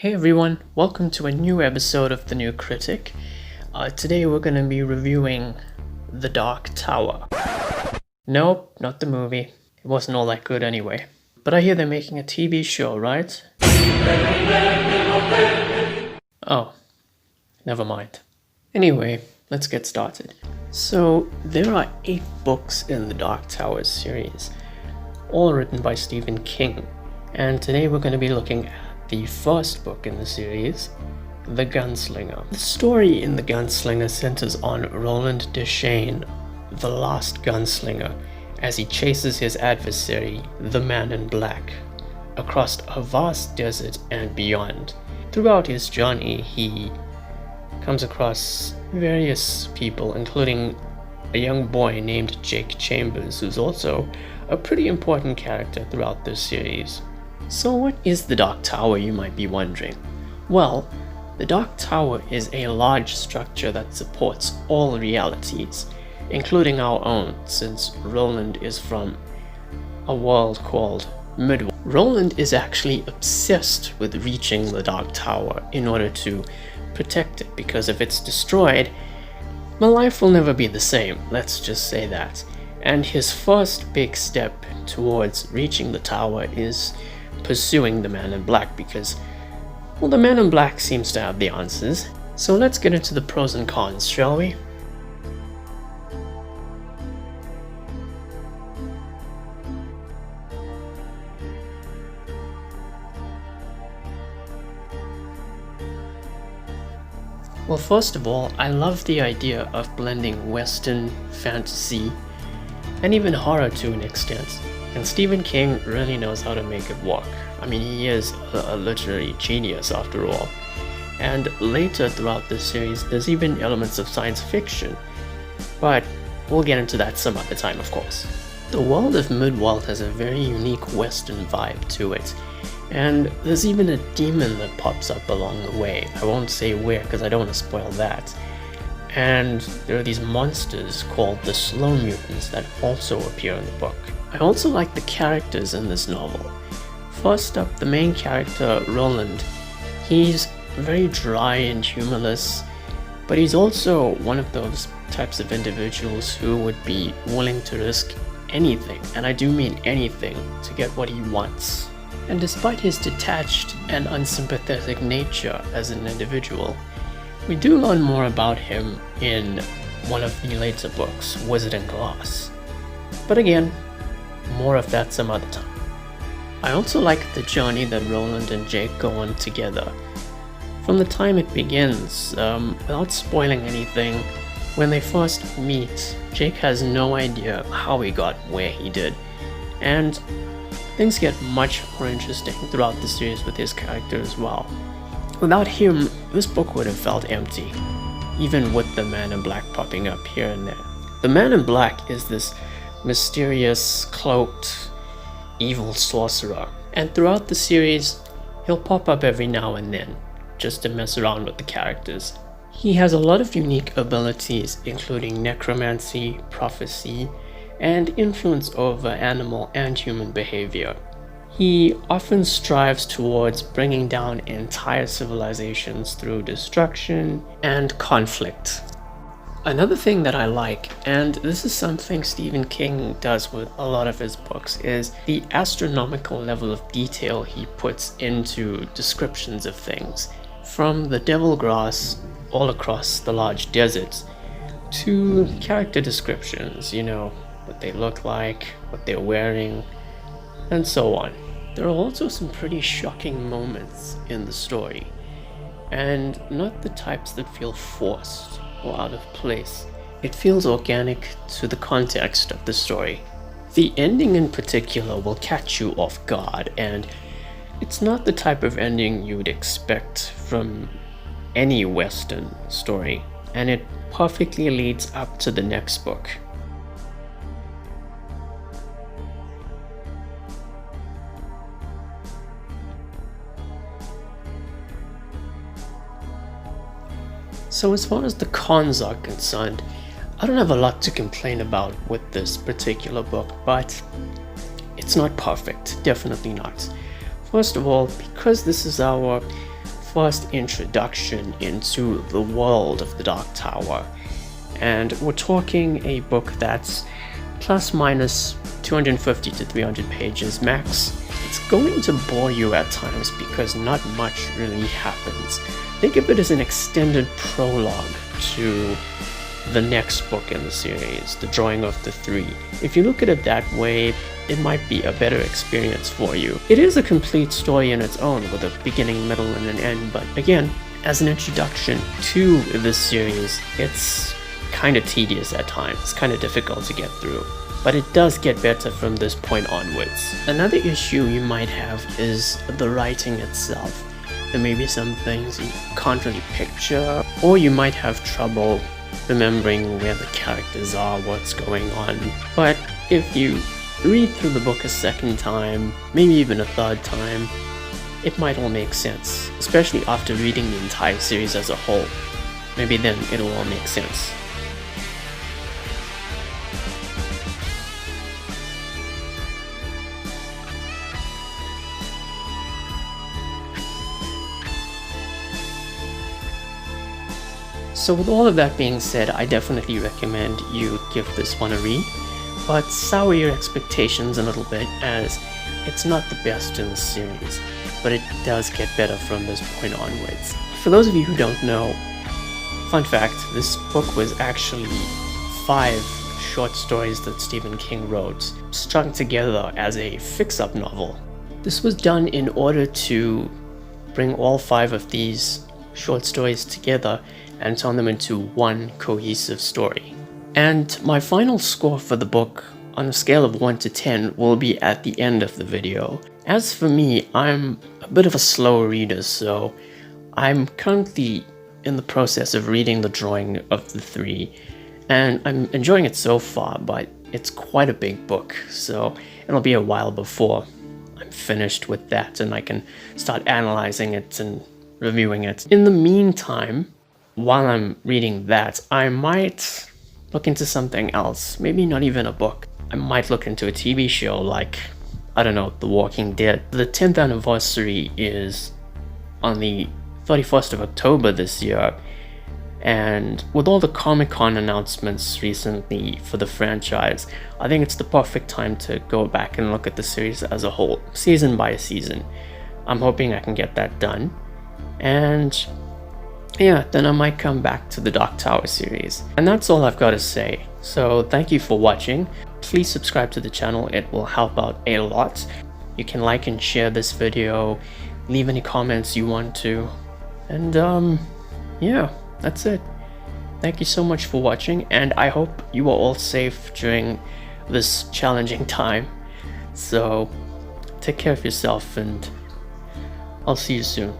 Hey everyone, welcome to a new episode of the New Critic. Today we're going to be reviewing The Dark Tower. Nope, not the movie. It wasn't all that good anyway. But I hear they're making a TV show, right? Oh, never mind. Anyway, let's get started. So, there are 8 books in the Dark Tower series, all written by Stephen King. And today we're going to be looking at the first book in the series, The Gunslinger. The story in The Gunslinger centers on Roland Deschain, the last gunslinger, as he chases his adversary, the Man in Black, across a vast desert and beyond. Throughout his journey, he comes across various people, including a young boy named Jake Chambers, who's also a pretty important character throughout this series. So what is the Dark Tower, you might be wondering? Well, the Dark Tower is a large structure that supports all realities, including our own, since Roland is from a world called Midworld. Roland is actually obsessed with reaching the Dark Tower in order to protect it, because if it's destroyed, my life will never be the same, let's just say that. And his first big step towards reaching the tower is pursuing the Man in Black, because, well, the Man in Black seems to have the answers. So let's get into the pros and cons, shall we? Well, first of all, I love the idea of blending Western, fantasy, and even horror to an extent. And Stephen King really knows how to make it work. I mean, he is a literary genius after all. And later throughout this series, there's even elements of science fiction. But we'll get into that some other time, of course. The world of Midworld has a very unique Western vibe to it. And there's even a demon that pops up along the way. I won't say where because I don't want to spoil that. And there are these monsters called the Slow Mutants that also appear in the book. I also like the characters in this novel. First up, the main character, Roland. He's very dry and humorless, but he's also one of those types of individuals who would be willing to risk anything, and I do mean anything, to get what he wants. And despite his detached and unsympathetic nature as an individual, we do learn more about him in one of the later books, Wizard and Glass. But again, more of that some other time. I also like the journey that Roland and Jake go on together. From the time it begins, without spoiling anything, when they first meet, Jake has no idea how he got where he did. And things get much more interesting throughout the series with his character as well. Without him, this book would have felt empty, even with the Man in Black popping up here and there. The Man in Black is this mysterious, cloaked, evil sorcerer, and throughout the series, he'll pop up every now and then, just to mess around with the characters. He has a lot of unique abilities, including necromancy, prophecy, and influence over animal and human behavior. He often strives towards bringing down entire civilizations through destruction and conflict. Another thing that I like, and this is something Stephen King does with a lot of his books, is the astronomical level of detail he puts into descriptions of things. From the devil grass all across the large deserts to character descriptions, you know, what they look like, what they're wearing, and so on. There are also some pretty shocking moments in the story, and not the types that feel forced or out of place. It feels organic to the context of the story. The ending in particular will catch you off guard, and it's not the type of ending you would expect from any Western story, and it perfectly leads up to the next book. So as far as the cons are concerned, I don't have a lot to complain about with this particular book, but it's not perfect, definitely not. First of all, because this is our first introduction into the world of the Dark Tower. And we're talking a book that's plus minus 250 to 300 pages max. It's going to bore you at times because not much really happens. Think of it as an extended prologue to the next book in the series, The Drawing of the Three. If you look at it that way, it might be a better experience for you. It is a complete story in its own, with a beginning, middle, and an end, but again, as an introduction to this series, it's kind of tedious at times. It's kind of difficult to get through, but it does get better from this point onwards. Another issue you might have is the writing itself. There may be some things you can't really picture, or you might have trouble remembering where the characters are, what's going on. But if you read through the book a second time, maybe even a third time, it might all make sense, especially after reading the entire series as a whole. Maybe then it'll all make sense. So with all of that being said, I definitely recommend you give this one a read, but sour your expectations a little bit, as it's not the best in the series, but it does get better from this point onwards. For those of you who don't know, fun fact, this book was actually 5 short stories that Stephen King wrote, strung together as a fix-up novel. This was done in order to bring all 5 of these short stories together and turn them into one cohesive story. And my final score for the book, on a scale of 1 to 10, will be at the end of the video. As for me, I'm a bit of a slow reader, so I'm currently in the process of reading The Drawing of the Three, and I'm enjoying it so far, but it's quite a big book, so it'll be a while before I'm finished with that and I can start analyzing it and reviewing it. In the meantime, while I'm reading that, I might look into something else. Maybe not even a book. I might look into a TV show like, I don't know, The Walking Dead. The 10th anniversary is on the 31st of October this year, and with all the Comic-Con announcements recently for the franchise, I think it's the perfect time to go back and look at the series as a whole, season by season. I'm hoping I can get that done. And yeah, then I might come back to the Dark Tower series. And that's all I've got to say. So thank you for watching. Please subscribe to the channel, it will help out a lot. You can like and share this video, leave any comments you want to. And yeah, that's it. Thank you so much for watching, and I hope you are all safe during this challenging time. So take care of yourself, and I'll see you soon.